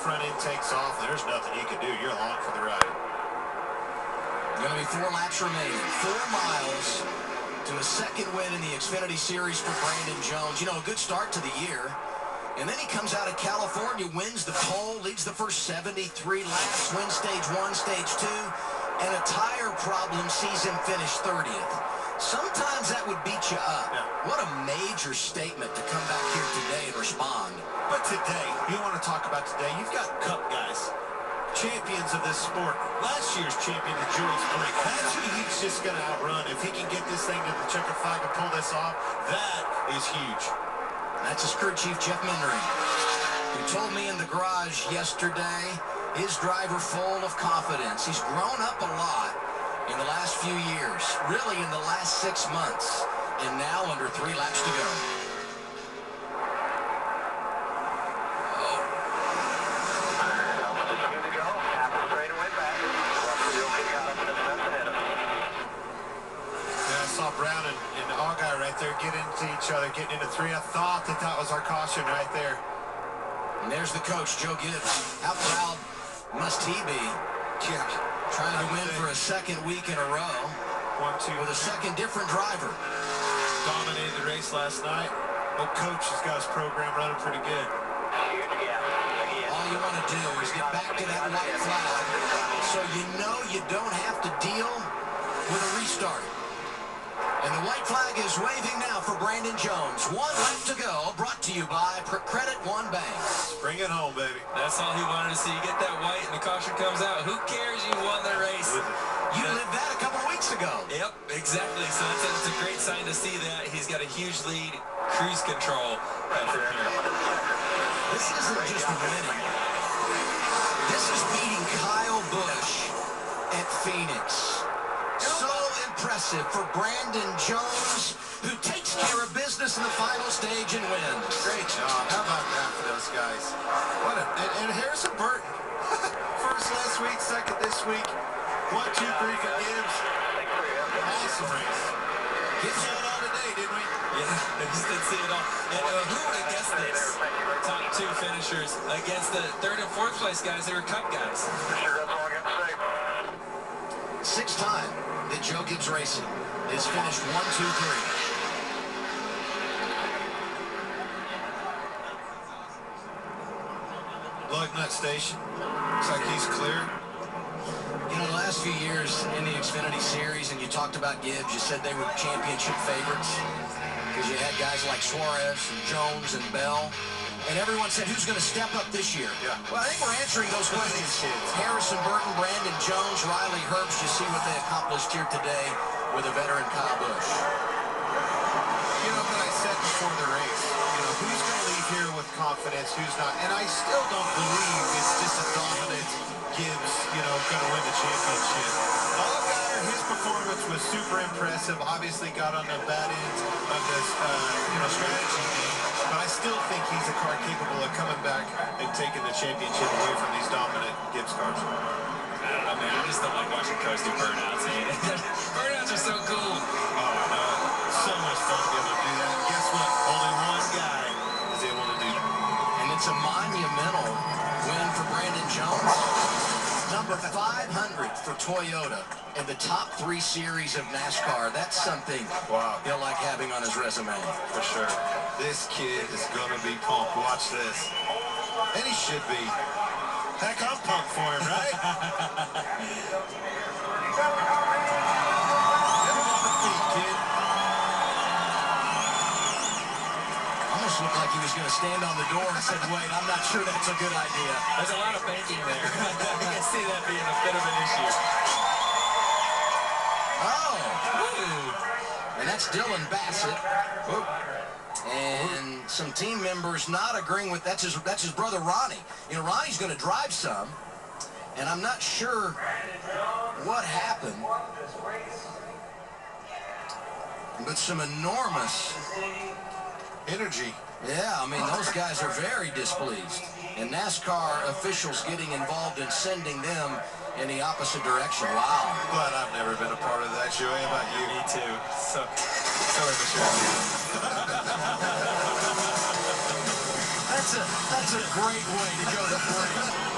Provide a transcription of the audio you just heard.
front end takes off, there's nothing you can do. You're along for the ride. Going to be 4 laps remaining. 4 miles to a second win in the Xfinity Series for Brandon Jones. You know, a good start to the year. And then he comes out of California, wins the pole, leads the first 73 laps, wins stage 1, stage 2, and a tire problem sees him finish 30th. Sometimes that would beat you up. Yeah. What a major statement to come back here today and respond. But today, you want to talk about today, you've got Cup guys, champions of this sport. Last year's champion, the Jules Brink. That's who he's just going to outrun. If he can get this thing to the checker flag and pull this off, that is huge. That's his crew chief, Jeff Mindering, who told me in the garage yesterday, his driver full of confidence. He's grown up a lot in the last few years, really in the last 6 months, and now under 3 laps to go. Brown and Allgaier right there get into each other, getting into 3. I thought that was our caution right there. And there's the coach, Joe Gibbs. How proud must he be? Yeah. Trying to win for a second week in a row. 1, 2. With a second different driver. Dominated the race last night. Old coach has got his program running pretty good. All you want to do is get back to that white flag so you know you don't have to deal with a restart. And the white flag is waving now for Brandon Jones. 1 lap to go, brought to you by Credit One Bank. Bring it home, baby. That's all he wanted to see. You get that white and the caution comes out. Who cares? You won the race. You lived that a couple of weeks ago. Yep, exactly. So it's a great sign to see that. He's got a huge lead, cruise control from here. This isn't just winning. This is beating Kyle Busch at Phoenix. So impressive for Brandon Jones, who takes care of business in the final stage and wins. Great job. How about that for those guys? And Harrison Burton. First last week, second this week. 1, 2, 3 for Gibbs. Awesome race. Gibbs had it all today, didn't we? Yeah, I just didn't see it all. And who would have guessed this? Top 2 finishers against the 3rd and 4th place guys. They were Cup guys. Sure, that's all I got to say. 6th time that Joe Gibbs Racing is finished 1, 2, 3. Lug nut station. Looks like he's clear. You know, the last few years in the Xfinity Series, and you talked about Gibbs, you said they were championship favorites because you had guys like Suarez and Jones and Bell. And everyone said, who's going to step up this year? Yeah. Well, I think we're answering those questions. Harrison Burton, Brandon Jones, Riley Herbst. You see what they accomplished here today with a veteran Kyle Busch. You know what I said before the race? You know, who's going to leave here with confidence, who's not? And I still don't believe it's just a dominant Gibbs, you know, going to win the championship. Allgaier, his performance was super impressive. Obviously got on the bad end of this, strategy game. But I still think he's a car capable of coming back and taking the championship away from these dominant Gibbs cars. I don't know, man. I just don't like watching cars do burnouts. Burnouts are so cool. Oh, I know. So much fun to be able to do that. Guess what? Only one guy is able to do that. And it's a monumental win for Brandon Jones. Number 500 for Toyota in the top 3 series of NASCAR. That's something he'll like having on his resume. For sure. This kid is going to be pumped. Watch this. And he should be. Heck, I'm pumped for him, right? Get him on the feet, kid. Almost looked like he was going to stand on the door and said, wait, I'm not sure that's a good idea. There's a lot of banking there. I can see that being a bit of an issue. Oh. Ooh. And that's Dylan Bassett. Ooh. And some team members not agreeing with that's his brother Ronnie. You know, Ronnie's going to drive some, and I'm not sure what happened, but some enormous energy. Yeah, I mean, those guys are very displeased. And NASCAR officials getting involved in sending them in the opposite direction. Wow. Glad I've never been a part of that, Joey. How about you? Me too. So immature. That's a That's a great way to go to break.